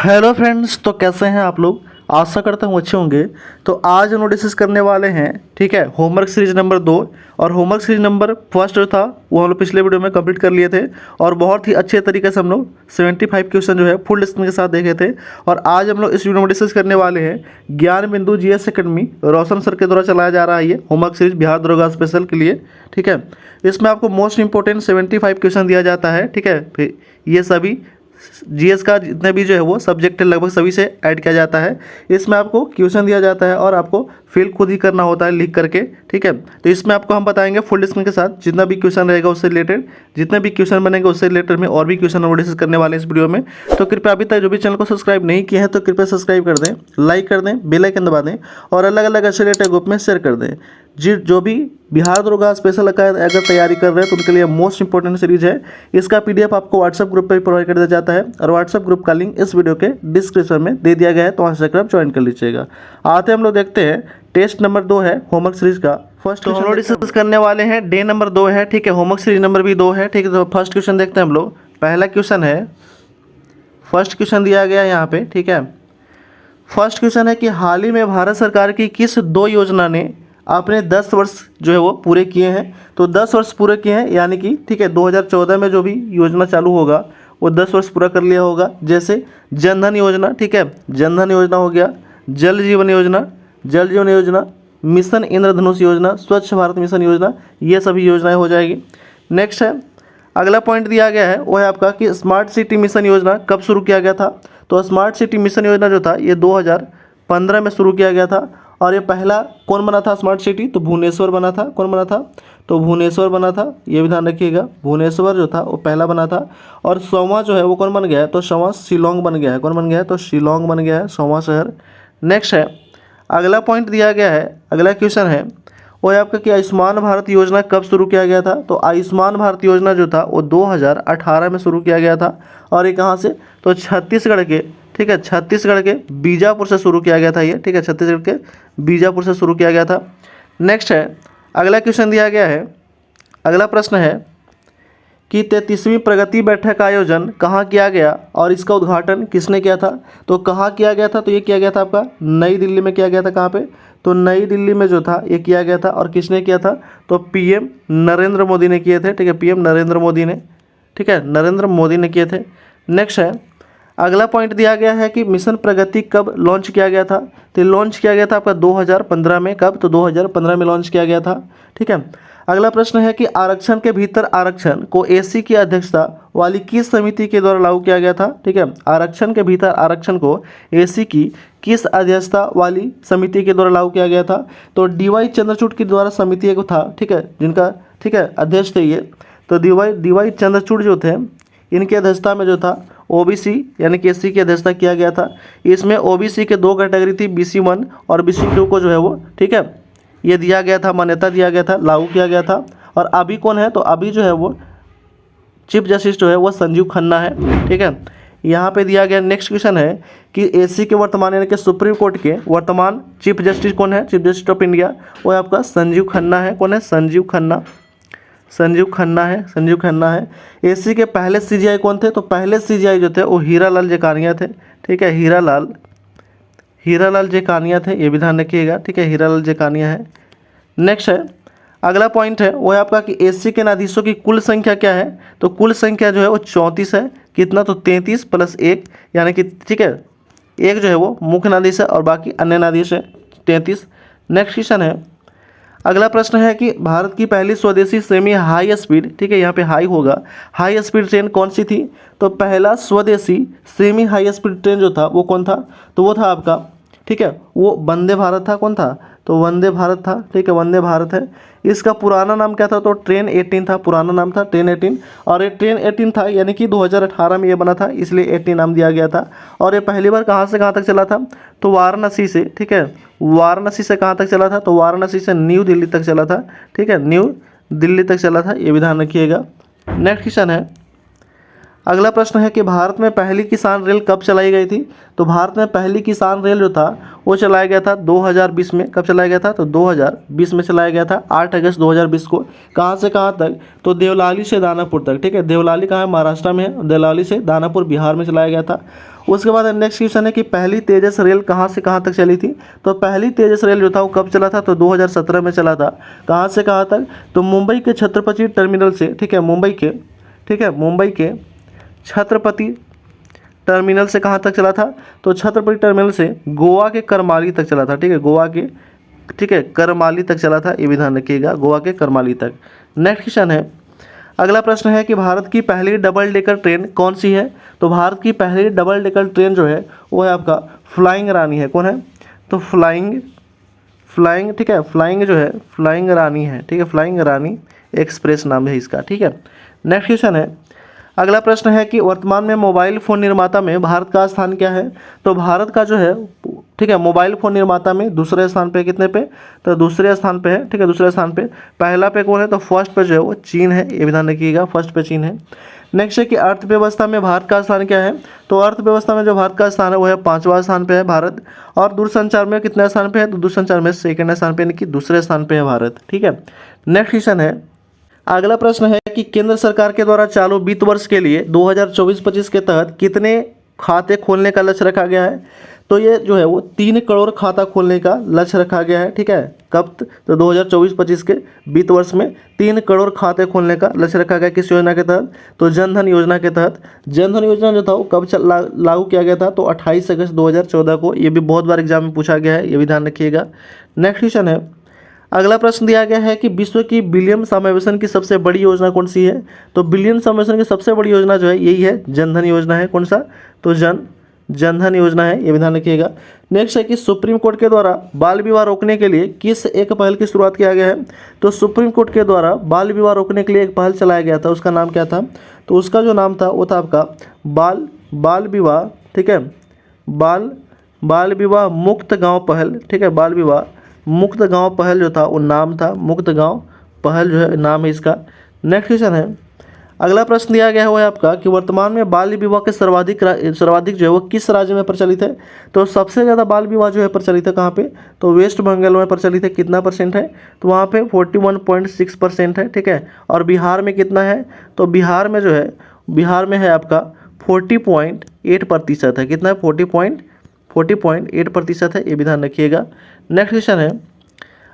Hello friends, तो कैसे हैं आप लोग। आशा करता हूँ अच्छे होंगे। तो आज हम लोग डिस्कस करने वाले हैं, ठीक है, होमवर्क सीरीज नंबर 2। और होमवर्क सीरीज नंबर फर्स्ट जो था वो हम लोग पिछले वीडियो में कंप्लीट कर लिए थे और बहुत ही अच्छे तरीके से हम लोग 75 क्वेश्चन जो है फुल डिस्कशन के साथ देखे थे। और आज हम लोग इस वीडियो में डिस्कस करने वाले हैं ज्ञान बिंदु जीएस एकेडमी रोशन सर के द्वारा चलाया जा रहा है ये होमवर्क सीरीज बिहार दरोगा स्पेशल के लिए। ठीक है, इसमें आपको मोस्ट इंपॉर्टेंट 75 क्वेश्चन दिया जाता है। ठीक है, फिर ये सभी जीएस का जितने भी जो है वो सब्जेक्ट है लगभग सभी से ऐड किया जाता है। इसमें आपको क्वेश्चन दिया जाता है और आपको फिल खुद ही करना होता है लिख करके। ठीक है, तो इसमें आपको हम बताएंगे फुल डिस्कशन के साथ जितना भी क्वेश्चन रहेगा उससे रिलेटेड, जितने भी क्वेश्चन बनेंगे उससे रिलेटेड में और भी क्वेश्चन हम डिस्कस करने वाले हैं इस वीडियो में। तो कृपया अभी तक जो भी चैनल को सब्सक्राइब नहीं किया है तो कृपया सब्सक्राइब कर दें, लाइक कर दें, बेल आइकन दबा दें और अलग अलग अच्छे रिलेटेड ग्रुप में शेयर कर दें। जो भी बिहार दरोगा स्पेशल का अगर तैयारी कर रहे हैं तो उनके लिए मोस्ट इंपॉर्टेंट सीरीज है। इसका पीडीएफ आपको व्हाट्सएप ग्रुप पर प्रोवाइड कर दिया जाता है और व्हाट्सएप ग्रुप का लिंक इस वीडियो के डिस्क्रिप्शन में दे दिया गया है, तो वहाँ से आप ज्वाइन कर लीजिएगा। आते हम लोग देखते हैं टेस्ट नंबर 2 है होमवर्क सीरीज का फर्स्ट। तो हम लोग डिस्कस करने वाले हैं डे नंबर 2 है। ठीक है, होमवर्क सीरीज नंबर भी 2 है। ठीक है, तो फर्स्ट क्वेश्चन देखते हैं हम लोग। पहला क्वेश्चन है, फर्स्ट क्वेश्चन दिया गया है यहाँ पे। ठीक है, फर्स्ट क्वेश्चन है कि हाल ही में भारत सरकार की किस 2 योजना ने आपने 10 वर्ष जो है वो पूरे किए हैं। तो 10 वर्ष पूरे किए हैं यानी कि ठीक है 2014 में जो भी योजना चालू होगा वो 10 वर्ष पूरा कर लिया होगा। जैसे जनधन योजना, ठीक है, जनधन योजना हो गया, जल जीवन योजना, मिशन इंद्रधनुष योजना, स्वच्छ भारत मिशन योजना, ये सभी योजनाएं हो जाएगी। नेक्स्ट है, अगला पॉइंट दिया गया है वो है आपका कि स्मार्ट सिटी मिशन योजना कब शुरू किया गया था। तो स्मार्ट सिटी मिशन योजना जो था ये 2015 में शुरू किया गया था। और ये पहला कौन बना था स्मार्ट सिटी, तो भुवनेश्वर बना था। कौन बना था, तो भुवनेश्वर बना था, ये भी ध्यान रखिएगा। भुवनेश्वर जो था वो पहला बना था। और 100वां जो है वो कौन बन गया है, तो 100वां शिलोंग बन गया है। कौन बन गया है, तो शिलोंग बन गया है 100वां शहर। नेक्स्ट है, अगला पॉइंट दिया गया है, अगला क्वेश्चन है वो है आपका कि आयुष्मान भारत योजना कब शुरू किया गया था। तो आयुष्मान भारत योजना जो था वो 2018 में शुरू किया गया था। और ये कहाँ से, तो छत्तीसगढ़ के, ठीक है, छत्तीसगढ़ के बीजापुर से शुरू किया गया था ये। ठीक है, छत्तीसगढ़ के बीजापुर से शुरू किया गया था। नेक्स्ट है, अगला क्वेश्चन दिया गया है, अगला प्रश्न है कि 33वीं प्रगति बैठक का आयोजन कहाँ किया गया और इसका उद्घाटन किसने किया था। तो कहाँ किया गया था, तो ये किया गया था आपका नई दिल्ली में किया गया था। कहाँ पे, तो नई दिल्ली में जो था ये किया गया था। और किसने किया था, तो पीएम नरेंद्र मोदी ने किए थे। ठीक है, पीएम नरेंद्र मोदी ने, ठीक है, नरेंद्र मोदी ने किए थे। नेक्स्ट है, अगला पॉइंट दिया गया है कि मिशन प्रगति कब लॉन्च किया गया था। तो लॉन्च किया गया था आपका 2015 में। कब, तो 2015 में लॉन्च किया गया था। ठीक है, अगला प्रश्न है कि आरक्षण के भीतर आरक्षण को एसी की अध्यक्षता वाली किस समिति के द्वारा लागू किया गया था। ठीक है, आरक्षण के भीतर आरक्षण को एसी की किस अध्यक्षता वाली समिति के द्वारा लागू किया गया था। तो डीवाई चंद्रचूड़ के द्वारा समिति एक था, ठीक है, जिनका, ठीक है, अध्यक्ष थे ये। तो डीवाई चंद्रचूड़ जो थे इनकी अध्यक्षता में जो था ओबीसी यानी कि एससी की अध्यक्षता किया गया था। इसमें ओबीसी के 2 कैटेगरी थी, BC 1 और BC 2 को जो है वो, ठीक है, ये दिया गया था, मान्यता दिया गया था, लागू किया गया था। और अभी कौन है, तो अभी जो है वो चीफ जस्टिस जो है वो संजीव खन्ना है। ठीक है, यहाँ पे दिया गया नेक्स्ट क्वेश्चन है कि एसी के वर्तमान यानी कि सुप्रीम कोर्ट के वर्तमान चीफ जस्टिस कौन है, चीफ जस्टिस ऑफ इंडिया, वो है आपका संजीव खन्ना है। कौन है, संजीव खन्ना, संजीव खन्ना है, संजीव खन्ना है। एसी के पहले सीजीआई कौन थे, तो पहले सीजीआई जो थे वो हीरालाल जेकानिया थे। ठीक है, हीरालाल जेकानिया थे, ये भी ध्यान रखिएगा। ठीक है, हीरालाल जेकानिया है। नेक्स्ट है, अगला पॉइंट है वो है आपका कि एसी के न्यायाधीशों की कुल संख्या क्या है। तो कुल संख्या जो है वो 34 है। कितना, तो 33 + 1 यानी कि, ठीक है, एक जो है वो मुख्य न्यायाधीश है और बाकी अन्य न्यायाधीश है, 33। नेक्स्ट क्वेश्चन है, अगला प्रश्न है कि भारत की पहली स्वदेशी सेमी हाई स्पीड, ठीक है, यहाँ पे हाई होगा, हाई स्पीड ट्रेन कौन सी थी। तो पहला स्वदेशी सेमी हाई स्पीड ट्रेन जो था वो कौन था, तो वो था आपका, ठीक है, वो वंदे भारत था। कौन था, तो वंदे भारत था। ठीक है, वंदे भारत है। इसका पुराना नाम क्या था, तो ट्रेन 18 था, पुराना नाम था ट्रेन 18। और ये ट्रेन 18 था यानी कि 2018 में ये बना था, इसलिए 18 नाम दिया गया था। और ये पहली बार कहाँ से कहाँ तक चला था, तो वाराणसी से, ठीक है, वाराणसी से कहाँ तक चला था, तो वाराणसी से न्यू दिल्ली तक चला था। ठीक है, न्यू दिल्ली तक चला था, ये भी ध्यान रखिएगा। नेक्स्ट क्वेश्चन है, अगला प्रश्न है कि भारत में पहली किसान रेल कब चलाई गई थी। तो भारत में पहली किसान रेल जो था वो चलाया गया था 2020 में। कब चलाया गया था, तो 2020 में चलाया गया था, 8 अगस्त 2020 को। कहाँ से कहाँ तक, तो देवलाली से दानापुर तक। ठीक है, देवलाली कहाँ है, महाराष्ट्र में है, देवलाली से दानापुर बिहार में चलाया गया था। उसके बाद नेक्स्ट क्वेश्चन है कि पहली तेजस रेल कहाँ से कहाँ तक चली थी। तो पहली तेजस रेल जो था वो कब चला था, तो 2017 में चला था। कहाँ से कहाँ तक, तो मुंबई के छत्रपति टर्मिनल से, ठीक है, मुंबई के छत्रपति टर्मिनल से कहाँ तक चला था, तो छत्रपति टर्मिनल से गोवा के करमाली तक चला था। ठीक है, गोवा के, ठीक है, करमाली तक चला था, ये भी ध्यान रखिएगा, गोवा के करमाली तक। नेक्स्ट क्वेश्चन है, अगला प्रश्न है कि भारत की पहली डबल डेकर ट्रेन कौन सी है। तो भारत की पहली डबल डेकर ट्रेन जो है वो है आपका फ्लाइंग रानी है। कौन है, तो फ्लाइंग, ठीक है, फ्लाइंग जो है फ्लाइंग रानी है। ठीक है, फ्लाइंग रानी एक्सप्रेस नाम है इसका। ठीक है, नेक्स्ट क्वेश्चन है, अगला प्रश्न है कि वर्तमान में मोबाइल फ़ोन निर्माता में भारत का स्थान क्या है। तो भारत का जो है, ठीक है, मोबाइल फ़ोन निर्माता में दूसरे स्थान पे, कितने पे, तो दूसरे स्थान पे है। ठीक है, दूसरे स्थान पे। पहला पे कौन है, तो फर्स्ट पे जो है वो चीन है, ये भी ध्यान रखिएगा, फर्स्ट पे चीन है। नेक्स्ट है कि अर्थव्यवस्था में भारत का स्थान क्या है। तो अर्थव्यवस्था में जो भारत का स्थान है वो है 5वां स्थान पे है भारत। और दूरसंचार में कितने स्थान पे है, तो दूरसंचार में सेकंड स्थान पे, यानी कि दूसरे स्थान पे है भारत। ठीक है, नेक्स्ट क्वेश्चन है, अगला प्रश्न है कि केंद्र सरकार के द्वारा चालू वित्त वर्ष के लिए 2024-25 के तहत कितने खाते खोलने का लक्ष्य रखा गया है। तो ये जो है वो 3 करोड़ खाता खोलने का लक्ष्य रखा गया है। ठीक है, कब, तो 2024-25 के वित्त वर्ष में 3 करोड़ खाते खोलने का लक्ष्य रखा गया। किस योजना के तहत, तो जनधन योजना के तहत। जनधन योजना जो था वो कब लागू किया गया था, तो 28 अगस्त 2014 को। ये भी बहुत बार एग्जाम में पूछा गया है, ये भी ध्यान रखिएगा। नेक्स्ट क्वेश्चन है, अगला प्रश्न दिया गया है कि विश्व की विलियम समावेशन की सबसे बड़ी योजना कौन सी है। तो विलियम समावेशन की सबसे बड़ी योजना जो है यही है, जनधन योजना है। कौन सा, तो जनधन योजना है, ये भी ध्यान रखिएगा। नेक्स्ट है कि सुप्रीम कोर्ट के द्वारा बाल विवाह रोकने के लिए किस एक पहल की शुरुआत किया गया है। तो सुप्रीम कोर्ट के द्वारा बाल विवाह रोकने के लिए एक पहल चलाया गया था, उसका नाम क्या था, तो उसका जो नाम था वो था आपका बाल विवाह, ठीक है, बाल विवाह मुक्त गाँव पहल। ठीक है, बाल विवाह मुक्त गांव पहल जो था वो नाम था, मुक्त गांव पहल जो है नाम है इसका। नेक्स्ट क्वेश्चन है, अगला प्रश्न दिया गया है वो है आपका कि वर्तमान में बाल विवाह के सर्वाधिक जो है वो किस राज्य में प्रचलित है। तो सबसे ज़्यादा बाल विवाह जो है प्रचलित है कहाँ पे, तो वेस्ट बंगाल में प्रचलित है। कितना परसेंट है, तो वहाँ पे 41.6% है। ठीक है, और बिहार में कितना है, तो बिहार में जो है, बिहार में है आपका 40.8% है। कितना है, 40.8% है, ये भी ध्यान रखिएगा। नेक्स्ट क्वेश्चन है,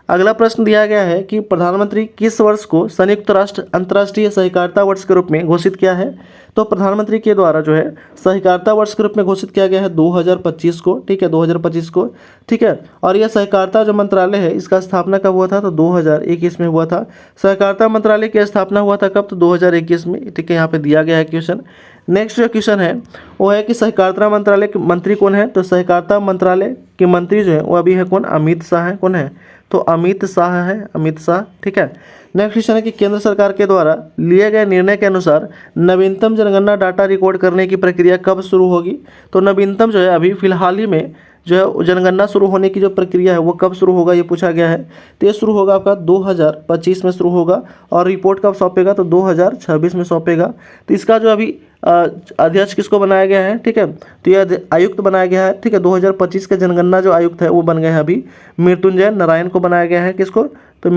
अगला प्रश्न दिया गया है कि प्रधानमंत्री किस वर्ष को संयुक्त राष्ट्र अंतर्राष्ट्रीय सहकारिता वर्ष के रूप में घोषित किया है। तो प्रधानमंत्री के द्वारा जो है सहकारिता वर्ष के रूप में घोषित किया गया है 2025 को। ठीक है, 2025 को। ठीक है, और यह सहकारिता जो मंत्रालय है इसका स्थापना कब हुआ था, तो 2021 में हुआ था। सहकारिता मंत्रालय की स्थापना हुआ था कब, तो 2021 में। ठीक है, यहाँ पे दिया गया है क्वेश्चन। नेक्स्ट जो क्वेश्चन है वो है कि सहकारिता मंत्रालय के मंत्री कौन है। तो सहकारिता मंत्रालय के मंत्री जो है वो अभी है कौन, अमित शाह है। कौन है, तो अमित शाह है, अमित शाह। ठीक है, नेक्स्ट क्वेश्चन है कि केंद्र सरकार के द्वारा लिए गए निर्णय के अनुसार नवीनतम जनगणना डाटा रिकॉर्ड करने की प्रक्रिया कब शुरू होगी। तो नवीनतम जो है अभी फिलहाल ही में जो है जनगणना शुरू होने की जो प्रक्रिया है वो कब शुरू होगा, ये पूछा गया है। तो ये शुरू होगा आपका 2025 में शुरू होगा, और रिपोर्ट कब सौंपेगा, तो 2026 में सौंपेगा। तो इसका जो अभी अध्यक्ष किसको बनाया गया है, ठीक है, तो यह आयुक्त बनाया गया है। ठीक है, 2025 के जनगणना जो आयुक्त है वो बन गए हैं अभी मृत्युंजय नारायण को बनाया गया है। किसको, तो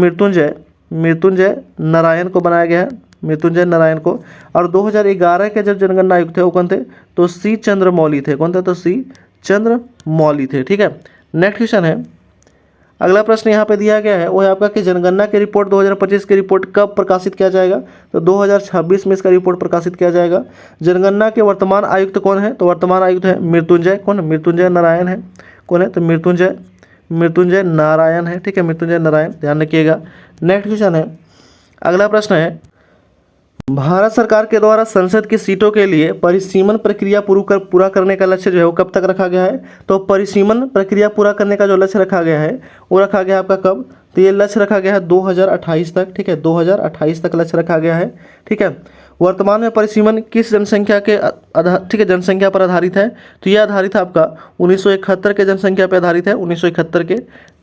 मृत्युंजय नारायण को बनाया गया है, मृत्युंजय नारायण को। और 2011 के जो जनगणना आयुक्त थे वो कौन थे, तो सी चंद्रमौली थे। कौन थे, तो सी चंद्रमौली थे। ठीक है, नेक्स्ट क्वेश्चन है, अगला प्रश्न यहाँ पे दिया गया है वो है आपका कि जनगणना की रिपोर्ट 2025 की रिपोर्ट कब प्रकाशित किया जाएगा। तो 2026 में इसका रिपोर्ट प्रकाशित किया जाएगा। जनगणना के वर्तमान आयुक्त कौन है, तो वर्तमान आयुक्त है मृत्युंजय, कौन, मृत्युंजय नारायण है। कौन है, तो मृत्युंजय नारायण है। ठीक है, मृत्युंजय नारायण, ध्यान रखिएगा। नेक्स्ट क्वेश्चन है, अगला प्रश्न है, भारत सरकार के द्वारा संसद की सीटों के लिए परिसीमन प्रक्रिया पूरा करने का लक्ष्य जो है वो कब तक रखा गया है। तो परिसीमन प्रक्रिया पूरा करने का जो लक्ष्य रखा गया है वो रखा गया आपका कब, तो ये लक्ष्य रखा गया है 2028 तक। ठीक है, 2028 तक लक्ष्य रखा गया है। ठीक है, वर्तमान में परिसीमन किस जनसंख्या के ठीक है, जनसंख्या पर आधारित है। तो यह आधारित है आपका 1971 के जनसंख्या पर आधारित है, 1971 के।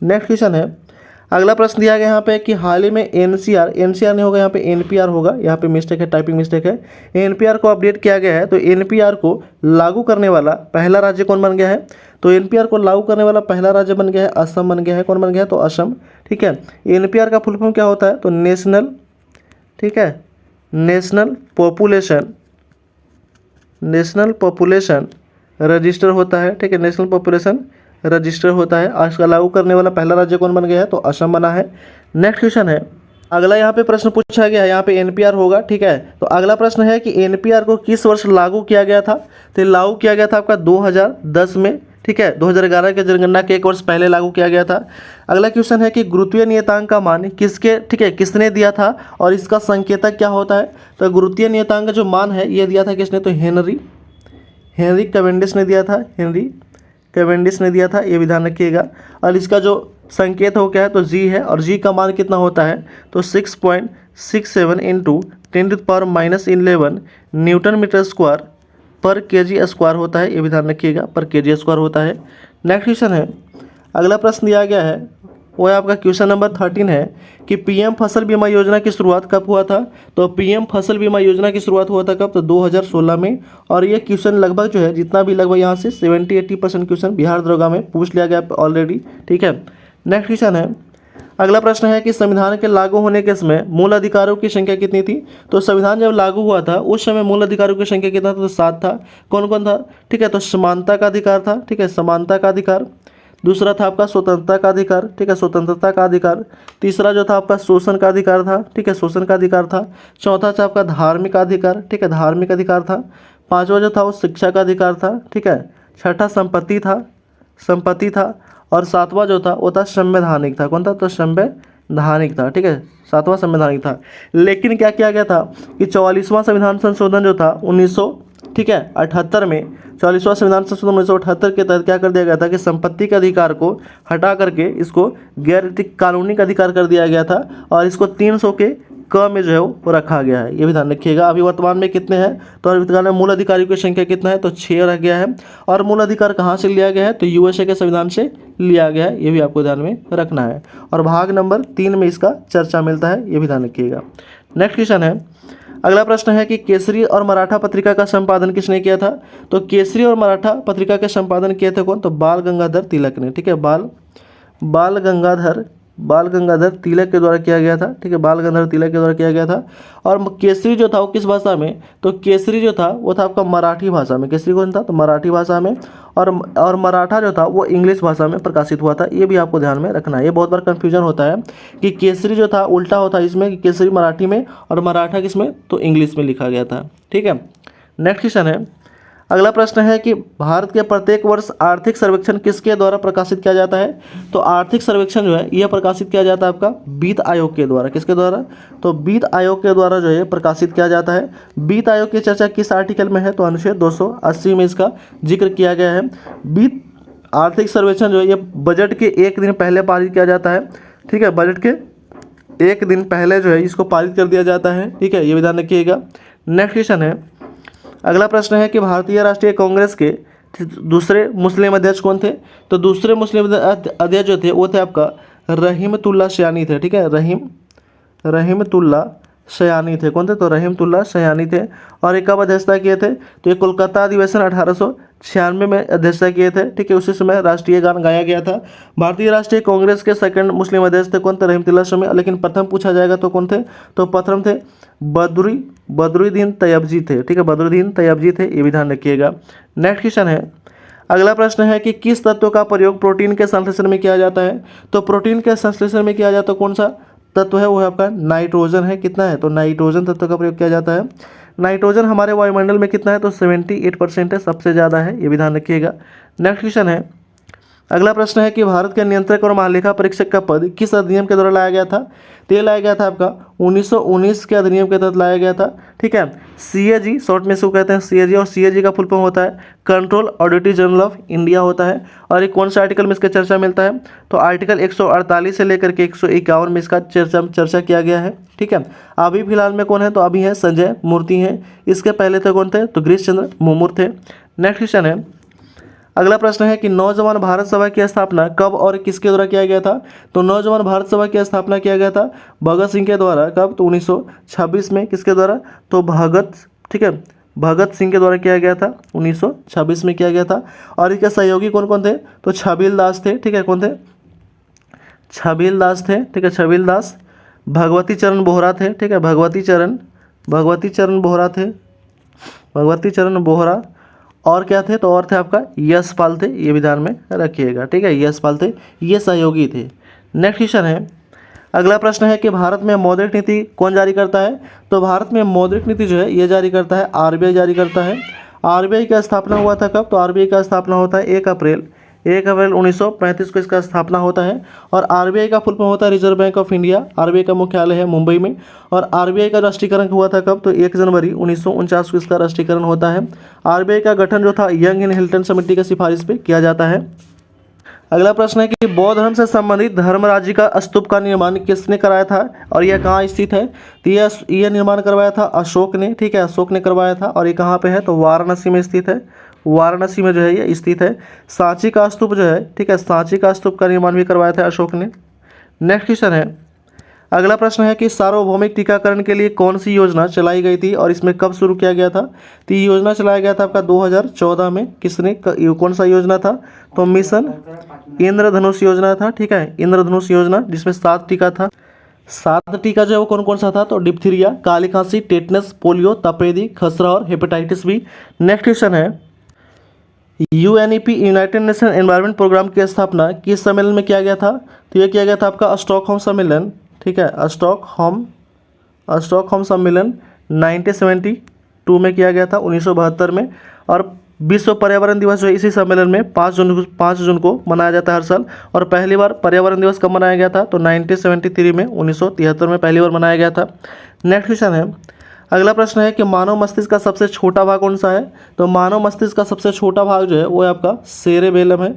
नेक्स्ट क्वेश्चन है, अगला प्रश्न दिया गया यहाँ पे कि हाल ही में एनसीआर नहीं होगा, यहाँ पे एनपीआर होगा, यहाँ पे मिस्टेक है, टाइपिंग मिस्टेक है। एनपीआर को अपडेट किया गया है। तो एनपीआर को लागू करने वाला पहला राज्य कौन बन गया है, तो एनपीआर को लागू करने वाला पहला राज्य बन गया है असम बन गया है। कौन बन गया है, तो असम। ठीक है, एनपीआर का फुल फॉर्म क्या होता है, तो नेशनल, ठीक है, नेशनल पॉपुलेशन रजिस्टर होता है, ठीक है, नेशनल पॉपुलेशन रजिस्टर होता है। आज का लागू करने वाला पहला राज्य कौन बन गया है, तो असम बना है। नेक्स्ट क्वेश्चन है, अगला यहाँ पे प्रश्न पूछा गया है, यहाँ पे एनपीआर होगा, ठीक है। तो अगला प्रश्न है कि एनपीआर को किस वर्ष लागू किया गया था, तो लागू किया गया था आपका 2010 में, ठीक है। 2011 के जनगणना के 1 वर्ष पहले लागू किया गया था। अगला क्वेश्चन है कि गुरुत्वीय नियतांक का मान किसके, ठीक है, किसने दिया था और इसका संकेतक क्या होता है। तो गुरुत्वीय नियतांक का जो मान है ये दिया था किसने, तो हेनरी कैवेंडिश ने दिया था, हेनरी कैवेंडिश ने दिया था, ये भी ध्यान रखिएगा। और इसका जो संकेत हो क्या है, तो जी है, और जी का मान कितना होता है, तो 6.67 इंटू 10⁻11 न्यूटन मीटर स्क्वायर पर केजी स्क्वायर होता है, ये भी ध्यान रखिएगा, पर केजी स्क्वायर होता है। नेक्स्ट क्वेश्चन है, अगला प्रश्न दिया गया है वो है आपका क्वेश्चन नंबर 13 है कि पीएम फसल बीमा योजना की शुरुआत कब हुआ था। तो पीएम फसल बीमा योजना की शुरुआत हुआ था कब, तो 2016 में। और ये क्वेश्चन लगभग जो है जितना भी लगभग यहाँ से 70-80% क्वेश्चन बिहार दरोगा में पूछ लिया गया ऑलरेडी, ठीक है। नेक्स्ट क्वेश्चन है, अगला प्रश्न है कि संविधान के लागू होने के समय मूल अधिकारों की संख्या कितनी थी। तो संविधान जब लागू हुआ था उस समय मूल अधिकारों की संख्या कितना था, तो 7 था। कौन कौन था, ठीक है, तो समानता का अधिकार था, ठीक है, समानता का अधिकार। दूसरा था आपका स्वतंत्रता का अधिकार, ठीक है, स्वतंत्रता का अधिकार। तीसरा जो था आपका शोषण का अधिकार था, ठीक है, शोषण का अधिकार था। चौथा था आपका धार्मिक अधिकार, ठीक है, धार्मिक अधिकार था। पांचवा जो था वो शिक्षा का अधिकार था, ठीक है। छठा संपत्ति था। और सातवां जो था वो था संवैधानिक था। कौन था, तो संवैधानिक था, ठीक है, सातवां संवैधानिक था। लेकिन क्या किया गया था कि 44वां संविधान संशोधन जो था 1978 में, 44वां संविधान संशोधन 1978 के तहत क्या कर दिया गया था कि संपत्ति के अधिकार को हटा करके इसको गैर कानूनी अधिकार कर दिया गया था और इसको 300 के क में जो है वो रखा गया है, ये भी ध्यान रखिएगा। अभी वर्तमान में कितने हैं, तो वर्तमान में मूल अधिकारियों की संख्या कितना है, तो 6 रह गया है। और मूल अधिकार कहाँ से लिया गया है, तो यूएसए के संविधान से लिया गया है, ये भी आपको ध्यान में रखना है। और भाग नंबर 3 में इसका चर्चा मिलता है, ये भी ध्यान रखिएगा। नेक्स्ट क्वेश्चन है, अगला प्रश्न है कि केसरी और मराठा पत्रिका का संपादन किसने किया था। तो केसरी और मराठा पत्रिका के संपादन किए थे कौन, तो बाल गंगाधर तिलक ने, ठीक है, बाल गंगाधर तिलक के द्वारा किया गया था, ठीक है, बाल गंगाधर तिलक के द्वारा किया गया था। और केसरी जो था वो किस भाषा में, तो केसरी जो था वो था आपका मराठी भाषा में। केसरी कौन था, तो मराठी भाषा में। और मराठा जो था वो इंग्लिश भाषा में प्रकाशित हुआ था, ये भी आपको ध्यान में रखना है। ये बहुत बार कन्फ्यूजन होता है कि केसरी जो था उल्टा होता है इसमें, कि केसरी मराठी में और मराठा किसमें, तो इंग्लिश में लिखा गया था, ठीक है। नेक्स्ट क्वेश्चन है, अगला प्रश्न है कि भारत के प्रत्येक वर्ष आर्थिक सर्वेक्षण किसके द्वारा प्रकाशित किया जाता है। तो आर्थिक सर्वेक्षण जो है यह प्रकाशित किया जाता है आपका वित्त आयोग के द्वारा। किसके द्वारा, तो वित्त आयोग के द्वारा जो है प्रकाशित किया जाता है। वित्त आयोग की चर्चा किस आर्टिकल में है, तो अनुच्छेद 280 में इसका जिक्र किया गया है। वित्त आर्थिक सर्वेक्षण जो है ये बजट के 1 दिन पहले पारित किया जाता है, ठीक है, बजट के 1 दिन पहले जो है इसको पारित कर दिया जाता है, ठीक है, ये भी ध्यान रखिएगा। नेक्स्ट क्वेश्चन है, अगला प्रश्न है कि भारतीय राष्ट्रीय कांग्रेस के दूसरे मुस्लिम अध्यक्ष कौन थे। तो दूसरे मुस्लिम अध्यक्ष जो थे वो थे आपका रहीमतुल्लाह सयानी थे, ठीक है, रहीमतुल्लाह सयानी थे। कौन थे, तो रहीमतुल्लाह सयानी थे। और ये कब अध्यक्षता किए थे, तो ये कोलकाता अधिवेशन 1896 में अध्यक्षता किए थे, ठीक है। उसी समय राष्ट्रीय गान गाया गया था। भारतीय राष्ट्रीय कांग्रेस के सेकंड मुस्लिम अध्यक्ष थे कौन थे, रहीमतुल्लाह सयानी। लेकिन प्रथम पूछा जाएगा तो कौन थे, तो प्रथम थे बदरुद्दीन तैयबजी थे, ठीक है, बदरुद्दीन तैयबजी थे, ये भी ध्यान रखिएगा। नेक्स्ट क्वेश्चन है, अगला प्रश्न है कि किस तत्व का प्रयोग प्रोटीन के संश्लेषण में किया जाता है। तो प्रोटीन के संश्लेषण में किया जाता है कौन सा तत्व है, वो है आपका नाइट्रोजन है। कितना है, तो नाइट्रोजन तत्व का प्रयोग किया जाता है। नाइट्रोजन हमारे वायुमंडल में कितना है, तो 78% है, सबसे ज़्यादा है, ये भी ध्यान रखिएगा। नेक्स्ट क्वेश्चन है, अगला प्रश्न है कि भारत के नियंत्रक और महालेखा परीक्षक का पद किस अधिनियम के द्वारा लाया गया था। तो ये लाया गया था आपका 1919 के अधिनियम के तहत लाया गया था, ठीक है। सीएजी शॉर्ट में इसको कहते हैं सीएजी, और सीएजी का फुल फॉर्म होता है control auditor general of India होता है। और ये कौन सा आर्टिकल में इसका चर्चा मिलता है, तो आर्टिकल 148 से लेकर के 151 में इसका चर्चा किया गया है, ठीक है। अभी फिलहाल में कौन है, तो अभी है संजय मूर्ति हैं। इसके पहले थे कौन थे, तो गिरीश चंद्र मुर्मू थे। नेक्स्ट क्वेश्चन है, अगला प्रश्न है कि नौजवान भारत सभा की स्थापना कब और किसके द्वारा किया गया था। तो नौजवान भारत सभा की स्थापना किया गया था भगत सिंह के द्वारा। कब, तो 1926 में। किसके द्वारा, तो भगत सिंह के द्वारा किया गया था, 1926 में किया गया था। और इसके सहयोगी कौन कौन थे, तो छबील दास थे, ठीक है, कौन थे, छबील दास थे, ठीक है, छबील दास। भगवती चरण बोहरा थे, ठीक है, भगवती चरण बोहरा थे, भगवती चरण बोहरा। और क्या थे, तो और थे आपका यशपाल थे, ये भी ध्यान में रखिएगा, ठीक है, यशपाल थे, ये सहयोगी थे। नेक्स्ट क्वेश्चन है, अगला प्रश्न है कि भारत में मौद्रिक नीति कौन जारी करता है? तो भारत में मौद्रिक नीति जो है ये जारी करता है आरबीआई जारी करता है। आरबीआई का स्थापना हुआ था कब? तो आरबीआई का स्थापना होता है 1 अप्रैल 1935 को इसका स्थापना होता है। और आरबीआई का फुल फॉर्म होता है reserve bank of India. RBI का मुख्यालय है मुंबई में। और आरबीआई का राष्ट्रीयकरण हुआ था कब? तो 1 जनवरी 1949 को इसका राष्ट्रीयकरण होता है। आरबीआई का गठन जो था यंग एंड हिल्टन समिति की सिफारिश पे किया जाता है। अगला प्रश्न है कि बौद्ध धर्म से संबंधित धर्मराज्य का स्तूप का निर्माण किसने कराया था और यह कहाँ स्थित है? तो यह निर्माण करवाया था अशोक ने, ठीक है, अशोक ने करवाया था। और ये कहाँ पे है? तो वाराणसी में स्थित है। वाराणसी में जो है ये स्थित है। सांची का स्तूप जो है, ठीक है, सांची का स्तूप का निर्माण भी करवाया था अशोक ने। नेक्स्ट क्वेश्चन है, अगला प्रश्न है कि सार्वभौमिक टीकाकरण के लिए कौन सी योजना चलाई गई थी और इसमें कब शुरू किया गया था? तो ये योजना चलाया गया था आपका 2014 में। किसने कौन सा योजना था? तो मिशन इंद्रधनुष योजना था, ठीक है, इंद्रधनुष योजना, जिसमें 7 टीका था। 7 टीका जो है वो कौन कौन सा था? तो डिप्थीरिया, काली खांसी, टेटनस, पोलियो, तपेदिक, खसरा और हेपेटाइटिस बी। नेक्स्ट क्वेश्चन है, UNEP United Nation environment programme की स्थापना किस सम्मेलन में किया गया था? तो ये किया गया था आपका स्टॉकहोम सम्मेलन, ठीक है, स्टॉकहोम सम्मेलन 1972 में किया गया था, 1972 में। और विश्व पर्यावरण दिवस जो है इसी सम्मेलन में 5 जून को मनाया जाता है हर साल। और पहली बार पर्यावरण दिवस कब मनाया गया था? तो 1973 में, 1973 में पहली बार मनाया गया था। नेक्स्ट क्वेश्चन है, अगला प्रश्न है कि मानव मस्तिष्क का सबसे छोटा भाग कौन सा है? तो मानव मस्तिष्क का सबसे छोटा भाग जो है वो है आपका सेरेबेलम है।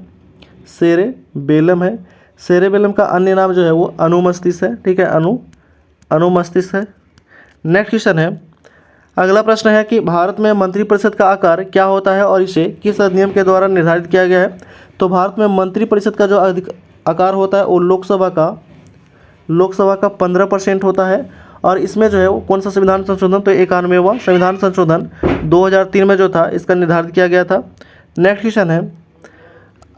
सेरेबेलम है। सेरेबेलम का अन्य नाम जो है वो अनुमस्तिष्क है, ठीक है, अनुमस्तिष्क है। नेक्स्ट क्वेश्चन है, अगला प्रश्न है कि भारत में मंत्रिपरिषद का आकार क्या होता है और इसे किस अधिनियम के द्वारा निर्धारित किया गया है? तो भारत में मंत्रिपरिषद का जो आकार होता है वो लोकसभा का 15% होता है। और इसमें जो है वो कौन सा संविधान संशोधन? तो 91वां संविधान संशोधन 2003 में जो था इसका निर्धारित किया गया था। नेक्स्ट क्वेश्चन है,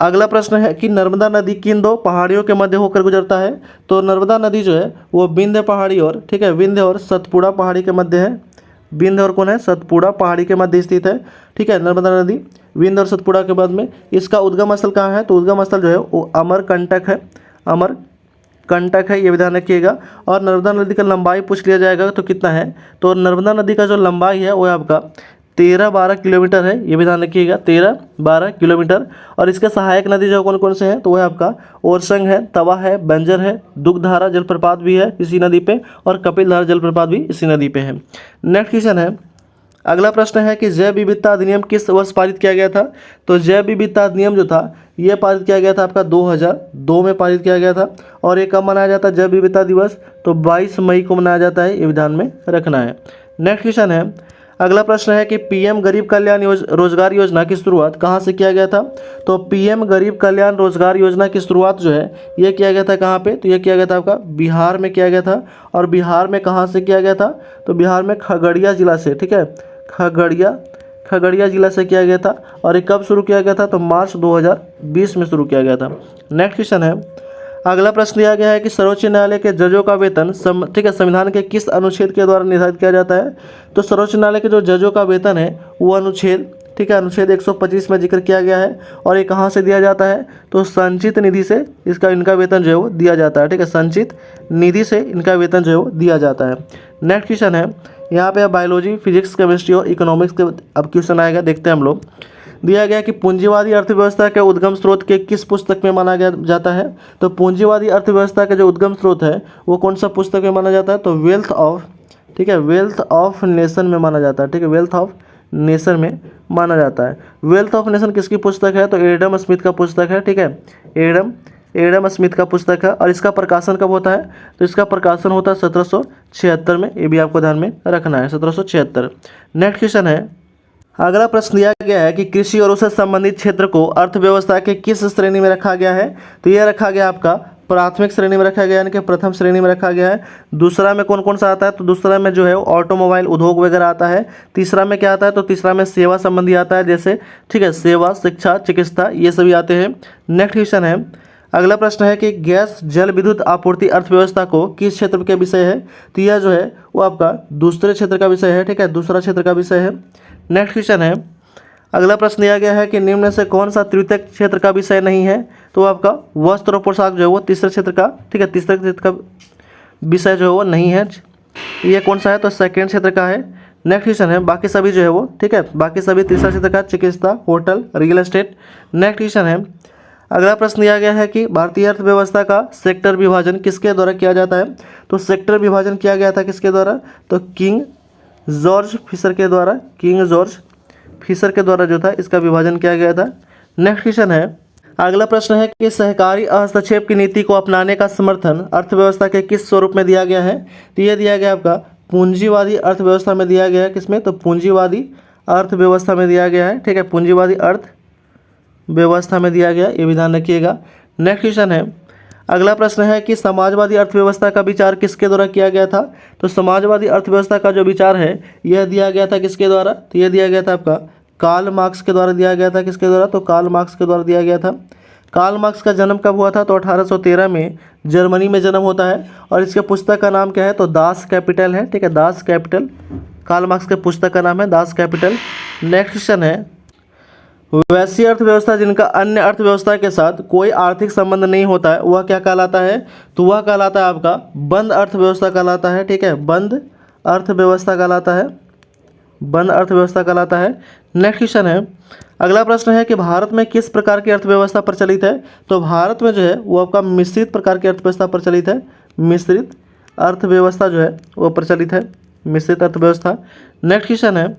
अगला प्रश्न है कि नर्मदा नदी किन 2 पहाड़ियों के मध्य होकर गुजरता है? तो नर्मदा नदी जो है वो विंध्य पहाड़ी और, ठीक है, विंध्य और सतपुड़ा पहाड़ी के मध्य है। विंध्य और कौन है? सतपुड़ा पहाड़ी के मध्य स्थित है, ठीक है, नर्मदा नदी विंध्य और सतपुड़ा के मध्य में। इसका उद्गम स्थल कहाँ है? तो उद्गम स्थल जो है वो अमरकंटक है, अमरकंटक है, ये भी ध्यान रखिएगा। और नर्मदा नदी का लंबाई पूछ लिया जाएगा तो कितना है? तो नर्मदा नदी का जो लंबाई है वो है आपका 13-12 किलोमीटर है, ये भी ध्यान रखिएगा, 13-12 किलोमीटर। और इसके सहायक नदी जो कौन कौन से हैं? तो वह आपका ओरसंग है, तवा है, बंजर है, दुग्धारा जलप्रपात भी है इसी नदी पे, और कपिलधारा जलप्रपात भी इसी नदी पे है। नेक्स्ट क्वेश्चन है, अगला प्रश्न है कि जैव विविधता अधिनियम किस वर्ष पारित किया गया था? तो जैव विविधता अधिनियम जो था ये पारित किया गया था आपका 2002 में पारित किया गया था। और ये कब मनाया जाता है जैव विविधता दिवस? तो 22 मई को मनाया जाता है, ये भी ध्यान में रखना है। नेक्स्ट क्वेश्चन है, अगला प्रश्न है कि पीएम गरीब कल्याण रोजगार योजना की शुरुआत कहाँ से किया गया था? तो पीएम गरीब कल्याण रोजगार योजना की शुरुआत जो है ये किया गया था कहाँ पे? तो ये किया गया था आपका बिहार में किया गया था। और बिहार में कहाँ से किया गया था? तो बिहार में खगड़िया जिला से, ठीक है, खगड़िया जिला से किया गया था। और ये कब शुरू किया गया था? तो मार्च 2020 में शुरू किया गया था। नेक्स्ट क्वेश्चन है, अगला प्रश्न दिया गया है कि सर्वोच्च न्यायालय के जजों का वेतन ठीक है संविधान के किस अनुच्छेद के द्वारा निर्धारित किया जाता है? तो सर्वोच्च न्यायालय के जो जजों का वेतन है वो अनुच्छेद, ठीक है, अनुच्छेद 125 में जिक्र किया गया है। और ये कहाँ से दिया जाता है? तो संचित निधि से इनका वेतन जो है वो दिया जाता है, ठीक है, संचित निधि से इनका वेतन जो है वो दिया जाता है। नेक्स्ट क्वेश्चन है, यहाँ पे बायोलॉजी, फिजिक्स, केमिस्ट्री और इकोनॉमिक्स के अब क्वेश्चन आएगा, देखते हैं हम लोग। दिया गया कि पूंजीवादी अर्थव्यवस्था के उद्गम स्रोत के किस पुस्तक में माना जाता है? तो पूंजीवादी अर्थव्यवस्था के जो उद्गम स्रोत है वो कौन सा पुस्तक में माना जाता है? तो वेल्थ ऑफ, ठीक है, वेल्थ ऑफ नेशन में माना जाता है, ठीक है, वेल्थ ऑफ नेशन में माना जाता है। वेल्थ ऑफ नेशन किसकी पुस्तक है? तो एडम स्मिथ का पुस्तक है, ठीक है, एडम स्मिथ का पुस्तक है। और इसका प्रकाशन कब होता है? तो इसका प्रकाशन होता है 1776 में, ये भी आपको ध्यान में रखना है, 1776। नेक्स्ट क्वेश्चन है, अगला प्रश्न दिया गया है कि कृषि और उससे संबंधित क्षेत्र को अर्थव्यवस्था के किस श्रेणी में रखा गया है? तो यह रखा गया आपका प्राथमिक श्रेणी में रखा गया, यानी कि प्रथम श्रेणी में रखा गया है। दूसरा में कौन कौन सा आता है? तो दूसरा में जो है ऑटोमोबाइल उद्योग वगैरह आता है। तीसरा में क्या आता है? तो तीसरा में सेवा संबंधी आता है, जैसे, ठीक है, सेवा, शिक्षा, चिकित्सा, ये सभी आते हैं। नेक्स्ट क्वेश्चन है, अगला प्रश्न है कि गैस जल विद्युत आपूर्ति अर्थव्यवस्था को किस क्षेत्र के विषय है? तो यह जो है वो आपका दूसरे क्षेत्र का विषय है, ठीक है, दूसरा क्षेत्र का विषय है। नेक्स्ट क्वेश्चन है, अगला प्रश्न दिया गया है कि निम्न में से कौन सा तृतीय क्षेत्र का विषय नहीं है, तो आपका वस्त्र और पोशाक जो है वो तीसरे क्षेत्र का, ठीक है, तीसरे क्षेत्र का विषय जो है वो नहीं है। ये कौन सा है, तो सेकेंड क्षेत्र का है। नेक्स्ट क्वेश्चन है, बाकी सभी जो है वो, ठीक है, बाकी सभी तीसरा क्षेत्र का, चिकित्सा, hotel, real estate. Next question है, अगला प्रश्न दिया गया है कि भारतीय अर्थव्यवस्था का सेक्टर विभाजन किसके द्वारा किया जाता है, तो सेक्टर विभाजन किया गया था किसके द्वारा, तो किंग जॉर्ज फिशर के द्वारा, किंग जॉर्ज फिशर के द्वारा जो था इसका विभाजन किया गया था। नेक्स्ट क्वेश्चन है, अगला प्रश्न है कि सहकारी हस्तक्षेप की नीति को अपनाने का समर्थन अर्थव्यवस्था के किस स्वरूप में दिया गया है, तो यह दिया गया आपका पूंजीवादी अर्थव्यवस्था में दिया गया है। किसमें, तो पूंजीवादी अर्थव्यवस्था में दिया गया है, ठीक है, पूंजीवादी अर्थव्यवस्था में दिया गया, ये भी ध्यान रखिएगा। नेक्स्ट क्वेश्चन है, अगला प्रश्न है कि समाजवादी अर्थव्यवस्था का विचार किसके द्वारा किया गया था, तो समाजवादी अर्थव्यवस्था का जो विचार है यह दिया गया था किसके द्वारा, तो यह दिया गया था आपका कार्ल मार्क्स के द्वारा दिया गया था। किसके द्वारा, तो कार्ल मार्क्स के द्वारा दिया गया था। कार्ल मार्क्स का जन्म कब हुआ था, तो 1813 में जर्मनी में जन्म होता है और इसके पुस्तक का नाम क्या है, तो दास कैपिटल है, ठीक है, दास कैपिटल। कार्ल मार्क्स के पुस्तक का नाम है दास कैपिटल। नेक्स्ट क्वेश्चन है, वैसी अर्थव्यवस्था जिनका अन्य अर्थव्यवस्था के साथ कोई आर्थिक संबंध नहीं होता है वह क्या कहलाता है, तो वह कहलाता है आपका बंद अर्थव्यवस्था कहलाता है, ठीक है, बंद अर्थव्यवस्था कहलाता है, बंद अर्थव्यवस्था कहलाता है। नेक्स्ट क्वेश्चन है, अगला प्रश्न है कि भारत में किस प्रकार की अर्थव्यवस्था प्रचलित है, तो भारत में जो है वो आपका मिश्रित प्रकार की अर्थव्यवस्था प्रचलित है, मिश्रित अर्थव्यवस्था जो है वो प्रचलित है, मिश्रित अर्थव्यवस्था। नेक्स्ट क्वेश्चन है,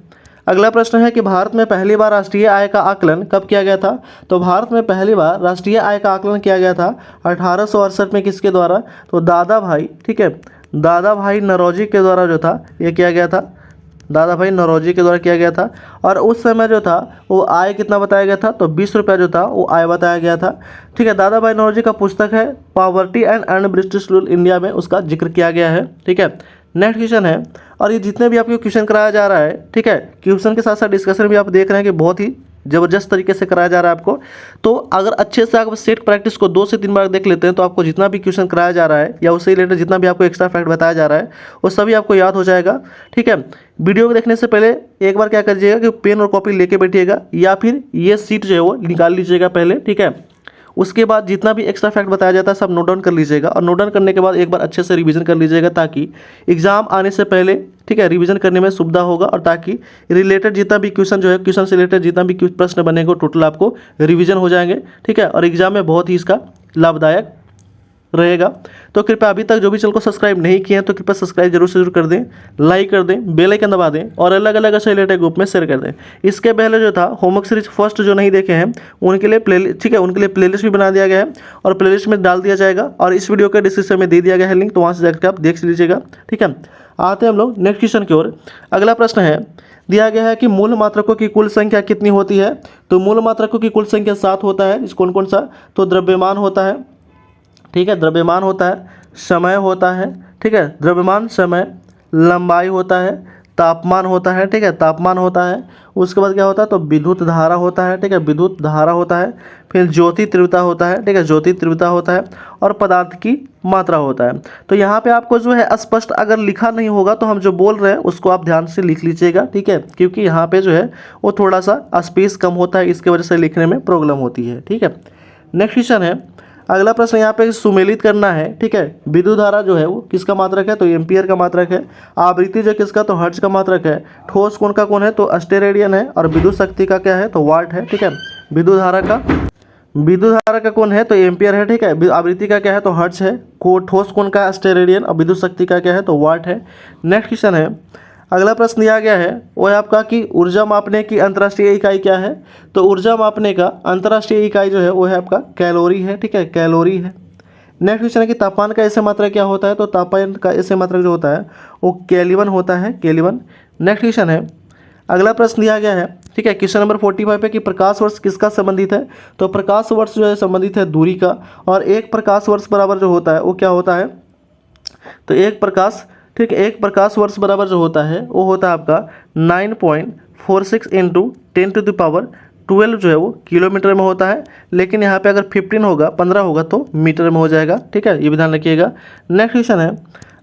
अगला प्रश्न है कि भारत में पहली बार राष्ट्रीय आय का आकलन कब किया गया था, तो भारत में पहली बार राष्ट्रीय आय का आकलन किया गया था 1868 में किसके द्वारा, तो दादा भाई, ठीक है, दादा भाई नौरोजी के द्वारा जो था ये किया गया था, दादा भाई नौरोजी के द्वारा किया गया था। और उस समय जो था वो आय कितना बताया गया था, तो 20 रुपया जो था वो आय बताया गया था, ठीक है। दादा भाई नौरोजी का पुस्तक है poverty and un-British rule India में उसका जिक्र किया गया है, ठीक है। नेक्स्ट क्वेश्चन है, और ये जितने भी आपको क्वेश्चन कराया जा रहा है, ठीक है, क्वेश्चन के साथ साथ डिस्कशन भी आप देख रहे हैं कि बहुत ही ज़बरदस्त तरीके से कराया जा रहा है आपको। तो अगर अच्छे से आप सेट प्रैक्टिस को 2 से 3 बार देख लेते हैं तो आपको जितना भी क्वेश्चन कराया जा रहा है या उससे रिलेटेड जितना भी आपको एक्स्ट्रा फैक्ट बताया जा रहा है वो सभी आपको याद हो जाएगा, ठीक है। वीडियो को देखने से पहले एक बार क्या करिएगा कि पेन और कॉपी लेके बैठिएगा या फिर ये सीट जो है वो निकाल लीजिएगा पहले, ठीक है। उसके बाद जितना भी एक्स्ट्रा फैक्ट बताया जाता है सब नोट डाउन कर लीजिएगा और नोट डाउन करने के बाद एक बार अच्छे से रिवीजन कर लीजिएगा ताकि एग्जाम आने से पहले, ठीक है, रिवीजन करने में सुविधा होगा और ताकि रिलेटेड जितना भी क्वेश्चन जो है क्वेश्चन से रिलेटेड जितना भी प्रश्न बनेगा टोटल आपको रिवीजन हो जाएंगे, ठीक है, और एग्जाम में बहुत ही इसका लाभदायक रहेगा। तो कृपया अभी तक जो भी चैनल को सब्सक्राइब नहीं किए हैं तो कृपया सब्सक्राइब जरूर से जरूर कर दें, लाइक कर दें, बेल आइकन दबा दें और अलग अलग ऐसे रिलेटेड ग्रुप में शेयर कर दें। इसके पहले जो था होमवर्क सीरीज फर्स्ट जो नहीं देखे हैं उनके लिए ठीक है, उनके लिए प्लेलिस्ट भी बना दिया गया है और प्लेलिस्ट में डाल दिया जाएगा और इस वीडियो के डिस्क्रिप्शन में दे दिया गया है लिंक, तो वहाँ से जाकर आप देख लीजिएगा, ठीक है। आते हैं हम लोग नेक्स्ट क्वेश्चन की ओर। अगला प्रश्न है, दिया गया है कि मूल मात्रकों की कुल संख्या कितनी होती है, तो मूल मात्रकों की कुल संख्या 7 होता है। कौन कौन सा, तो द्रव्यमान होता है, ठीक है, द्रव्यमान होता है, समय होता है, ठीक है, द्रव्यमान, समय, लंबाई होता है, तापमान होता है, ठीक है, तापमान होता है। उसके बाद क्या होता है, तो विद्युत धारा होता है, ठीक है, विद्युत धारा होता है। फिर ज्योति तीव्रता होता है, ठीक है, ज्योति तीव्रता होता है और पदार्थ की मात्रा होता है। तो यहाँ पे आपको जो है स्पष्ट अगर लिखा नहीं होगा तो हम जो बोल रहे हैं उसको आप ध्यान से लिख लीजिएगा, ठीक है, क्योंकि यहाँ पे जो है वो थोड़ा सा स्पेस कम होता है, इसकी वजह से लिखने में प्रॉब्लम होती है, ठीक है। नेक्स्ट क्वेश्चन है, अगला प्रश्न यहाँ पे सुमेलित करना है, ठीक है। विद्युत धारा जो है वो किसका मात्रक है, तो एम्पियर का मात्रक है। आवृत्ति जो किसका, तो हर्ट्ज का मात्रक है। ठोस कोण का कौन है, तो अस्टेरेडियन है और विद्युत शक्ति का क्या है, तो वाट है, ठीक है। विद्युत धारा का कौन है, तो एम्पियर है, ठीक है। आवृत्ति का क्या है, तो हर्ट्ज है। ठोस कोण का अस्टेरेडियन और विद्युत शक्ति का क्या है, तो वाट है। नेक्स्ट क्वेश्चन है, अगला प्रश्न दिया गया है वो है आपका कि ऊर्जा मापने की अंतर्राष्ट्रीय इकाई क्या है, तो ऊर्जा मापने का अंतर्राष्ट्रीय इकाई जो है वो है आपका कैलोरी है, ठीक है, कैलोरी है। नेक्स्ट क्वेश्चन है कि तापमान का ऐसे मात्रक क्या होता है, तो तापमान का ऐसे मात्रक जो होता है वो केल्विन होता है, केल्विन। नेक्स्ट क्वेश्चन है, अगला प्रश्न दिया गया है, ठीक है, क्वेश्चन नंबर 45 पे कि प्रकाश वर्ष किसका संबंधित है, तो प्रकाश वर्ष जो है संबंधित है दूरी का और एक प्रकाश वर्ष बराबर जो होता है वो क्या होता है, तो एक प्रकाश, ठीक है, एक प्रकाश वर्ष बराबर जो होता है वो होता है आपका 9.46 × 10⁻12 जो है वो किलोमीटर में होता है, लेकिन यहाँ पे अगर 15 होगा, 15 होगा तो मीटर में हो जाएगा, ठीक है, ये भी ध्यान रखिएगा। नेक्स्ट क्वेश्चन है,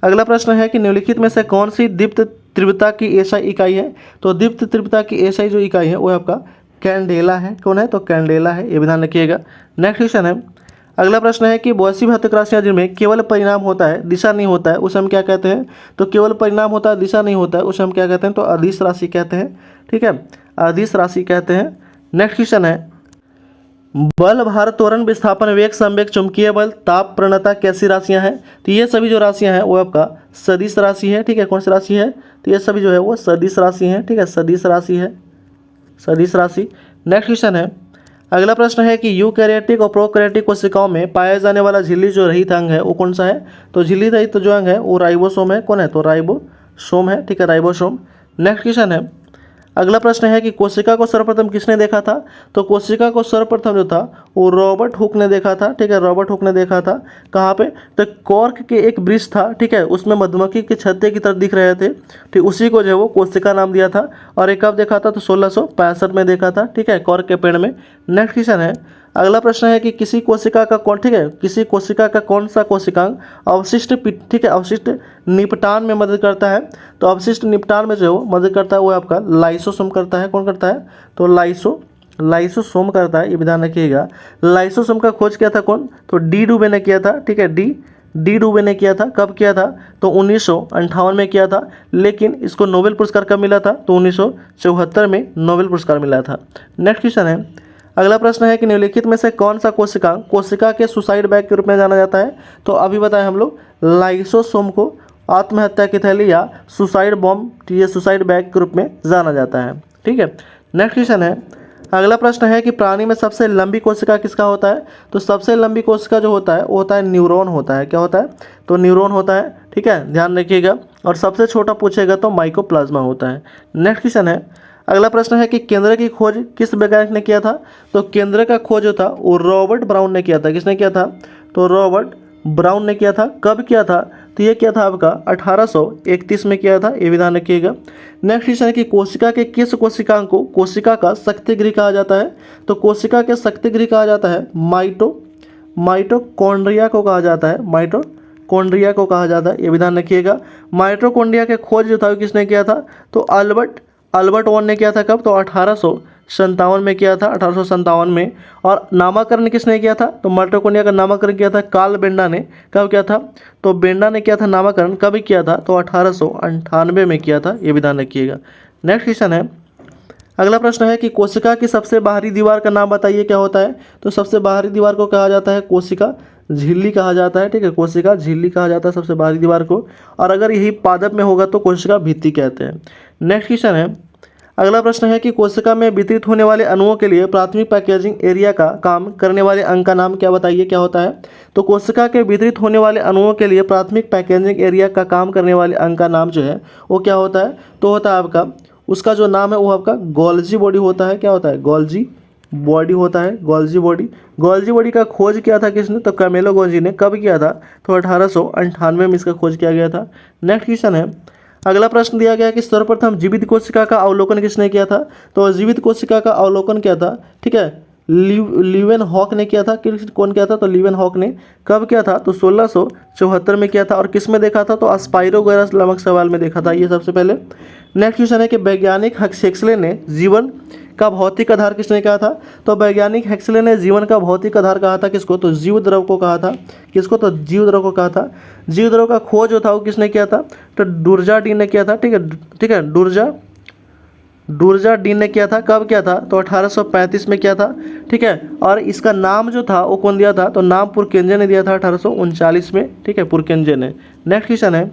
अगला प्रश्न है कि निम्नलिखित में से कौन सी दीप्त तीव्रता की एसआई इकाई है, तो दीप्त तीव्रता की एसआई जो इकाई है वो है आपका कैंडेला है। कौन है? तो कैंडेला है, ये भी ध्यान रखिएगा। नेक्स्ट क्वेश्चन है, अगला प्रश्न है कि बहुत सी भौतिक राशियाँ जिनमें केवल परिणाम होता है, दिशा नहीं होता है, उसे हम क्या कहते हैं? तो केवल परिणाम होता है, दिशा नहीं होता है, उसे हम क्या कहते हैं? तो अदिश राशि कहते हैं। ठीक है, अदिश राशि कहते हैं। नेक्स्ट क्वेश्चन है, बल, भार, त्वरण, विस्थापन, वेग, संवेग, चुंबकीय बल, ताप, प्रवणता कैसी राशियां हैं? तो ये सभी जो राशियां हैं वो आपका सदिश राशि है। ठीक है, कौन सी राशि है? तो ये सभी जो है वो सदिश राशि है। ठीक है, सदिश राशि है, सदिश राशि। नेक्स्ट क्वेश्चन है, अगला प्रश्न है कि यूकैरियोटिक और प्रोकैरियोटिक कोशिकाओं में पाया जाने वाला झिल्ली जो रहित अंग है वो कौन सा है? तो झिल्ली रहित जो अंग है वो राइबोसोम है। कौन है? तो राइबोसोम है। ठीक है, राइबोसोम। नेक्स्ट क्वेश्चन है, अगला प्रश्न है कि कोशिका को सर्वप्रथम किसने देखा था? तो कोशिका को सर्वप्रथम जो था वो रॉबर्ट हुक ने देखा था। ठीक है, रॉबर्ट हुक ने देखा था। कहाँ पे? तो कॉर्क के एक वृक्ष था, ठीक है, उसमें मधुमक्खी के छत्ते की तरह दिख रहे थे, ठीक, उसी को जो है वो कोशिका नाम दिया था। और ये कब देखा था? तो 1665 में देखा था। ठीक है, कॉर्क के पेड़ में। नेक्स्ट क्वेश्चन है, अगला प्रश्न है कि किसी कोशिका का कौन, ठीक है, किसी कोशिका का कौन सा कोशिकांग अवशिष्ट, ठीक है, अवशिष्ट निपटान में मदद करता है? तो अवशिष्ट निपटान में जो मदद करता है वो आपका लाइसोसोम करता है। कौन करता है? तो लाइसोसोम करता है, ये भी ध्यान रखिएगा। लाइसोसोम का खोज किया था कौन? तो डी डुबे ने किया था। ठीक है, डी डुबे ने किया था। कब किया था? तो 1958 में किया था। लेकिन इसको नोबेल पुरस्कार कब मिला था? तो 1974 में नोबेल पुरस्कार मिला था। नेक्स्ट क्वेश्चन है, अगला प्रश्न है कि निम्नलिखित में से कौन सा कोशिकांग कोशिका के सुसाइड बैग के रूप में जाना जाता है? तो अभी बताएं हम लोग, लाइसोसोम को आत्महत्या की थैली या सुसाइड बॉम्ब, ये सुसाइड बैग के रूप में जाना जाता है। ठीक है, नेक्स्ट क्वेश्चन है, अगला प्रश्न है कि प्राणी में सबसे लंबी कोशिका किसका होता है? तो सबसे लंबी कोशिका जो होता है वो होता है न्यूरॉन होता है। क्या होता है? तो न्यूरॉन होता है। ठीक है, ध्यान रखिएगा। और सबसे छोटा पूछेगा तो माइकोप्लाज्मा होता है। नेक्स्ट क्वेश्चन है, अगला प्रश्न है कि केंद्र की खोज किस वैज्ञानिक ने किया था? तो केंद्र का खोज जो था वो रॉबर्ट ब्राउन ने किया था। किसने किया था? तो रॉबर्ट ब्राउन ने किया था। कब किया था? तो ये किया था आपका 1831 में किया था, ये भी ध्यान रखिएगा। नेक्स्ट क्वेश्चन है कि कोशिका के किस कोशिकांग को कोशिका का शक्ति गृह कहा जाता है? तो कोशिका के शक्ति गृह कहा जाता है माइटोकॉन्ड्रिया को कहा जाता है, माइटोकॉन्ड्रिया को कहा जाता है, ये भी ध्यान रखिएगा। माइटोकॉन्ड्रिया के खोज जो था वो किसने किया था? तो अल्बर्ट वॉन ने किया था। कब? तो 1857 में किया था, 1857 में। और नामकरण किसने किया था? तो माइटोकॉन्ड्रिया का नामकरण किया था कार्ल बेंडा ने। कब किया था? तो बेंडा ने किया था नामकरण। कब किया था? तो 1898 में किया था, ये भी ध्यान रखिएगा। नेक्स्ट क्वेश्चन है, अगला प्रश्न है कि कोशिका की सबसे बाहरी दीवार का नाम बताइए, क्या होता है? तो सबसे बाहरी दीवार को कहा जाता है कोशिका झिल्ली कहा जाता है। ठीक है, कोशिका झिल्ली कहा जाता है सबसे बाहरी दीवार को। और अगर यही पादप में होगा तो कोशिका भित्ति कहते हैं। नेक्स्ट क्वेश्चन है, अगला प्रश्न है कि कोशिका में वितरित होने वाले अणुओं के लिए प्राथमिक पैकेजिंग एरिया का काम करने वाले अंग का नाम क्या बताइए, क्या होता है? तो कोशिका के वितरित होने वाले अणुओं के लिए प्राथमिक पैकेजिंग एरिया का काम करने वाले अंग का नाम जो है वो क्या होता है? तो होता है आपका, उसका जो नाम है वो आपका गोल्जी बॉडी होता है। क्या होता है? गोल्जी बॉडी होता है, गोल्जी बॉडी। गोल्जी बॉडी का खोज किया था किसने? तो कैमिलो गोल्जी ने। कब किया था? तो 1898 में इसका खोज किया गया था। नेक्स्ट क्वेश्चन है, अगला प्रश्न दिया गया कि सर्वप्रथम जीवित कोशिका का अवलोकन किसने किया था? तो जीवित कोशिका का अवलोकन किया था, ठीक है, लीवेन हॉक ने किया था। कौन किया था? तो लीवेन हॉक ने। कब किया था? तो 1674 में किया था। और किस में देखा था? तो स्पाइरोगोरस नामक सवाल में देखा था ये सबसे पहले। नेक्स्ट क्वेश्चन है कि वैज्ञानिक हेक्सले ने जीवन का भौतिक आधार किसने कहा था? तो वैज्ञानिक हेक्सले ने जीवन का भौतिक आधार कहा था किसको? तो जीव द्रव को कहा था। किसको? तो जीव द्रव को कहा था। जीव द्रव का खोज जो था वो किसने किया था? तो डुर्जा डी ने किया था। ठीक है, डुर्जा डी ने किया था। कब किया था? तो 1835 में किया था। ठीक है, और इसका नाम जो था वो कौन दिया था? तो नाम पुरकेंजे ने दिया था 1839 में। ठीक है, पुरकेंजे ने। नेक्स्ट क्वेश्चन है,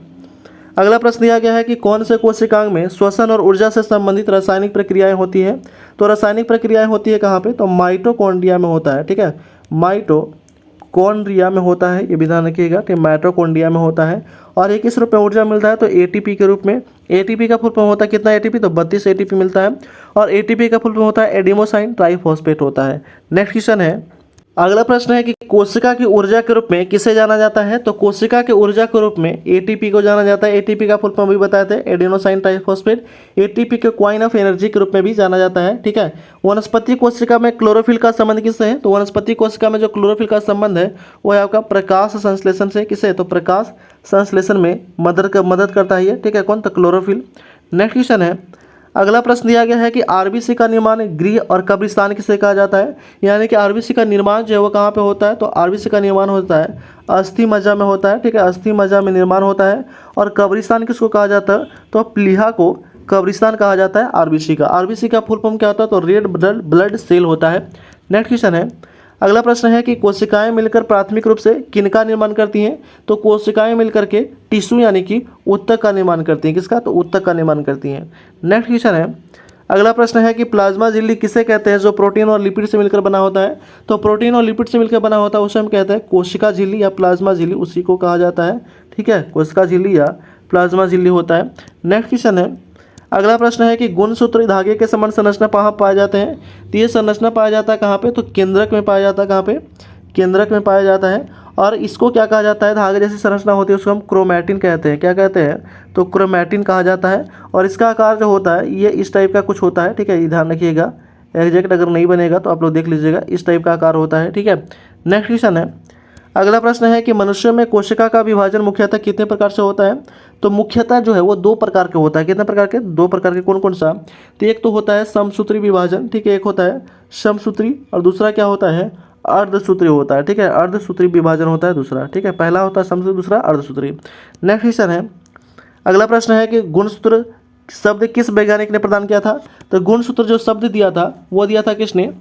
अगला प्रश्न दिया गया है कि कौन से कोशिकांग में श्वसन और ऊर्जा से संबंधित रासायनिक प्रक्रियाएं होती हैं? तो रासायनिक प्रक्रियाएं होती है कहाँ पे? तो माइटोकॉन्ड्रिया में होता है। ठीक है, माइटोकॉन्ड्रिया में होता है, ये भी ध्यान रखिएगा कि माइटोकॉन्ड्रिया में होता है। और ये किस रूप में ऊर्जा मिलता है? तो एटीपी के रूप में। एटीपी का फुल फॉर्म होता है कितना एटीपी? तो 32 एटीपी मिलता है। और एटीपी का फुल फॉर्म होता है एडिनोसाइन ट्राइफॉस्फेट होता है। नेक्स्ट क्वेश्चन है, अगला प्रश्न है कि कोशिका की ऊर्जा के रूप में किसे जाना जाता है? तो कोशिका के ऊर्जा के रूप में एटीपी को जाना जाता है। एटीपी का फुल फॉर्म भी बताए थे, एडिनोसाइन ट्राइफॉस्फेट। एटीपी के क्वाइन ऑफ एनर्जी के रूप में भी जाना जाता है। ठीक है, वनस्पति कोशिका में क्लोरोफिल का संबंध किससे है? तो वनस्पति कोशिका में जो क्लोरोफिल का संबंध है वो है आपका प्रकाश संश्लेषण से। किसे? तो प्रकाश संश्लेषण में मदद करता है ये। ठीक है, कौन? तो क्लोरोफिल। नेक्स्ट क्वेश्चन है, अगला प्रश्न दिया गया है कि आरबीसी का निर्माण गृह और कब्रिस्तान किसे कहा जाता है। यानी कि आरबीसी का निर्माण जो है वो कहाँ पे होता है, तो आरबीसी का निर्माण होता है अस्थि मज्जा में होता है, ठीक है, अस्थि मज्जा में निर्माण होता है। और कब्रिस्तान किसको कहा जाता है, तो प्लीहा को कब्रिस्तान कहा जाता है आरबीसी का। आरबीसी का फुल फॉर्म क्या होता है, तो रेड ब्लड सेल होता है। नेक्स्ट क्वेश्चन है, अगला प्रश्न है कि कोशिकाएं मिलकर प्राथमिक रूप से किनका निर्माण करती हैं, तो कोशिकाएं मिलकर के टिश्यू यानी कि ऊतक का निर्माण करती हैं। किसका, तो ऊतक का निर्माण करती हैं। नेक्स्ट क्वेश्चन है, अगला प्रश्न है कि प्लाज्मा झिल्ली किसे कहते हैं जो प्रोटीन और लिपिड से मिलकर बना होता है, तो प्रोटीन और लिपिड से मिलकर बना होता है उसे हम कहते हैं कोशिका झिल्ली या प्लाज्मा झिल्ली, उसी को कहा जाता है। ठीक है, कोशिका झिल्ली या प्लाज्मा झिल्ली होता है। नेक्स्ट क्वेश्चन है, अगला प्रश्न है कि गुणसूत्री धागे के समान संरचना कहाँ पाए जाते हैं, तो ये संरचना पाया जाता है कहाँ पे, तो केंद्रक में पाया जाता है। कहाँ पे, केंद्रक में पाया जाता है। और इसको क्या कहा जाता है, धागे जैसी संरचना होती है उसको हम क्रोमैटिन कहते हैं। क्या कहते हैं, तो क्रोमैटिन कहा जाता है। और इसका आकार जो होता है ये इस टाइप का कुछ होता है। ठीक है, ये ध्यान रखिएगा, एग्जैक्ट अगर नहीं बनेगा तो आप लोग देख लीजिएगा, इस टाइप का आकार होता है। ठीक है, नेक्स्ट क्वेश्चन है, अगला प्रश्न है कि मनुष्य में कोशिका का विभाजन मुख्यतः कितने प्रकार से होता है, तो मुख्यतः जो है वो 2 प्रकार के होता है। कितने प्रकार के, 2 प्रकार के। कौन कौन सा, तो एक तो होता है समसूत्री विभाजन, ठीक है, एक होता है समसूत्री और दूसरा क्या होता है, अर्धसूत्री होता है। ठीक है, अर्धसूत्री विभाजन होता है दूसरा। ठीक है, पहला होता है समसूत्री, दूसरा अर्धसूत्री। नेक्स्ट क्वेश्चन है, अगला प्रश्न है कि गुणसूत्र शब्द किस वैज्ञानिक ने प्रदान किया था, तो गुणसूत्र जो शब्द दिया था वो दिया था किसने,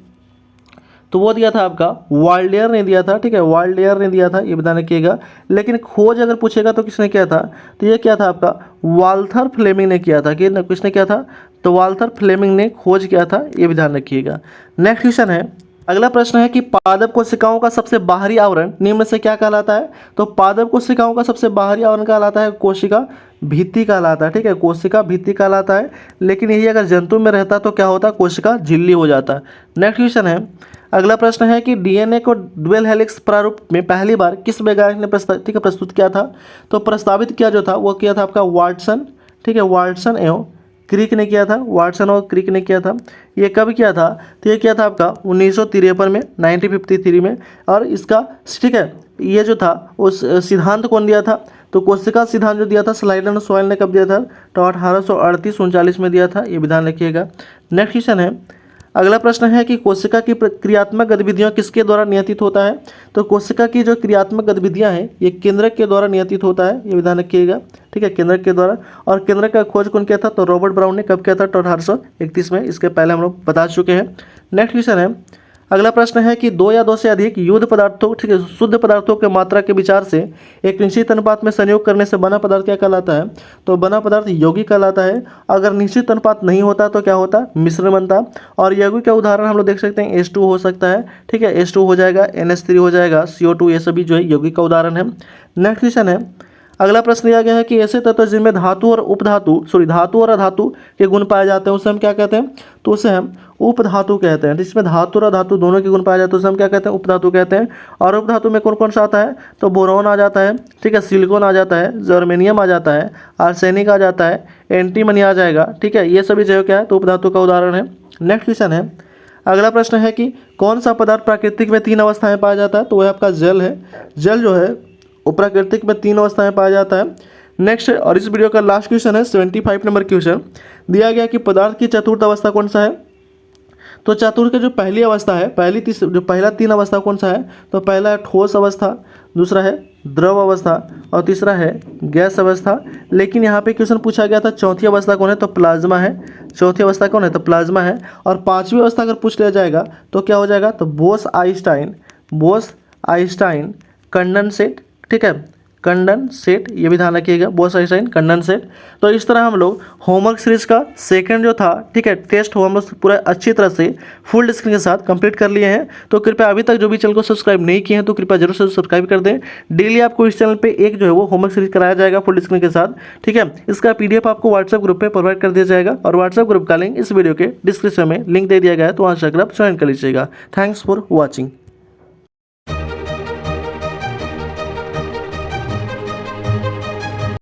तो वो दिया था आपका वाल्डेयर ने दिया था। ठीक है, वाल्डेयर ने दिया था, ये ध्यान रखिएगा। लेकिन खोज अगर पूछेगा तो किसने किया था, तो ये क्या था आपका वाल्थर फ्लेमिंग ने किया था। कि किसने किया था, तो वाल्थर फ्लेमिंग ने खोज किया था, ये भी ध्यान रखिएगा। नेक्स्ट क्वेश्चन है, अगला प्रश्न है कि पादप कोशिकाओं का सबसे बाहरी आवरण निम्न से क्या कहलाता है, तो पादप कोशिकाओं का सबसे बाहरी आवरण कहलाता है कोशिका भित्ति कहलाता है। ठीक है, कोशिका भित्ति कहलाता है। लेकिन यही अगर जंतु में रहता तो क्या होता, कोशिका झिल्ली हो जाता। नेक्स्ट क्वेश्चन है, अगला प्रश्न है कि डीएनए को ड्यूल हेलिक्स प्रारूप में पहली बार किस वैज्ञानिक ने प्रस्तुत किया था, तो प्रस्तावित किया जो था वो किया था आपका वाटसन। ठीक है, वाटसन एवं क्रिक ने किया था, वाटसन और क्रिक ने किया था। ये कब किया था, तो ये किया था आपका 1953 में, 1953 में। और इसका ठीक है, ये जो था उस सिद्धांत कौन दिया था, तो कोशिका सिद्धांत जो दिया था स्लाइडन सोयल ने कब दिया था, तो 1838-39 में दिया था, ये भी ध्यान रखिएगा। नेक्स्ट क्वेश्चन है, अगला प्रश्न है कि कोशिका की क्रियात्मक गतिविधियां किसके द्वारा नियंत्रित होता है, तो कोशिका की जो क्रियात्मक गतिविधियां हैं ये केंद्रक के द्वारा नियंत्रित होता है, ये भी ध्यान रखिएगा। ठीक है, केंद्रक के द्वारा। और केंद्रक का खोज कौन किया था, तो रॉबर्ट ब्राउन ने कब किया था, तो 1831 में। इसके पहले हम लोग बता चुके हैं। नेक्स्ट क्वेश्चन है, अगला प्रश्न है कि 2 या 2 से अधिक युद्ध पदार्थों, ठीक है, शुद्ध पदार्थों के मात्रा के विचार से एक निश्चित अनुपात में संयोग करने से बना पदार्थ क्या कहलाता है, तो बना पदार्थ यौगिक कहलाता है। अगर निश्चित अनुपात नहीं होता तो क्या होता, मिश्रण बनता। और यौगिक का उदाहरण हम लोग देख सकते हैं H2 हो सकता है। ठीक है, H2 हो जाएगा, NH3 हो जाएगा, CO2, ये सभी जो है यौगिक का उदाहरण है। नेक्स्ट क्वेश्चन है, अगला प्रश्न दिया गया है कि ऐसे तत्व जिनमें धातु और धातु और अधातु के गुण पाए जाते हैं उसे हम क्या कहते हैं, तो उसे हम उपधातु कहते हैं। जिसमें धातु और अधातु दोनों के गुण पाए जाते हैं उसे हम क्या कहते हैं, उपधातु कहते हैं। और उपधातु में कौन कौन सा आता है, तो बोरॉन आ जाता है, ठीक है, सिलिकॉन आ जाता है, जर्मेनियम आ जाता है, आर्सेनिक आ जाता है, एंटीमनी आ जाएगा। ठीक है, ये सभी जो क्या है तो उपधातु का उदाहरण है। नेक्स्ट क्वेश्चन है, अगला प्रश्न है कि कौन सा पदार्थ प्राकृतिक में 3 अवस्थाएं पाया जाता है, तो वह आपका जल है। जल जो है वो प्राकृतिक में 3 अवस्थाएं पाया जाता है। नेक्स्ट, और इस वीडियो का लास्ट क्वेश्चन है 75 नंबर क्वेश्चन दिया गया कि पदार्थ की चतुर्थ अवस्था कौन सा है, तो चतुर्थ की जो पहली अवस्था है, जो पहला 3 अवस्था कौन सा है, तो पहला है ठोस अवस्था, दूसरा है द्रव अवस्था और तीसरा है गैस अवस्था। लेकिन यहाँ पे क्वेश्चन पूछा गया था चौथी अवस्था कौन है, तो प्लाज्मा है। चौथी अवस्था कौन है, तो प्लाज्मा है। और 5वीं अवस्था अगर पूछ लिया जाएगा तो क्या हो जाएगा, तो बोस आइंस्टाइन कंडेंसेट। ठीक है, कंडेंसेट, ये भी ध्यान रखिएगा, बोस आइंस्टाइन कंडेंसेट। तो इस तरह हम लोग होमवर्क सीरीज का सेकंड जो था, ठीक है, टेस्ट हम लोग पूरा अच्छी तरह से फुल स्क्रीन के साथ कंप्लीट कर लिए हैं। तो कृपया अभी तक जो भी चैनल को सब्सक्राइब नहीं किए हैं तो कृपया जरूर से सब्सक्राइब कर दें। डेली आपको इस चैनल पे एक जो है वो होमवर्क सीरीज कराया जाएगा फुल स्क्रीन के साथ। ठीक है, इसका PDF आपको व्हाट्सएप ग्रुप पे प्रोवाइड कर दिया जाएगा और व्हाट्सएप ग्रुप का लिंक इस वीडियो के डिस्क्रिप्शन में लिंक दे दिया गया है, तो वहाँ से आप ज्वाइन कर लीजिएगा। Thanks for watching.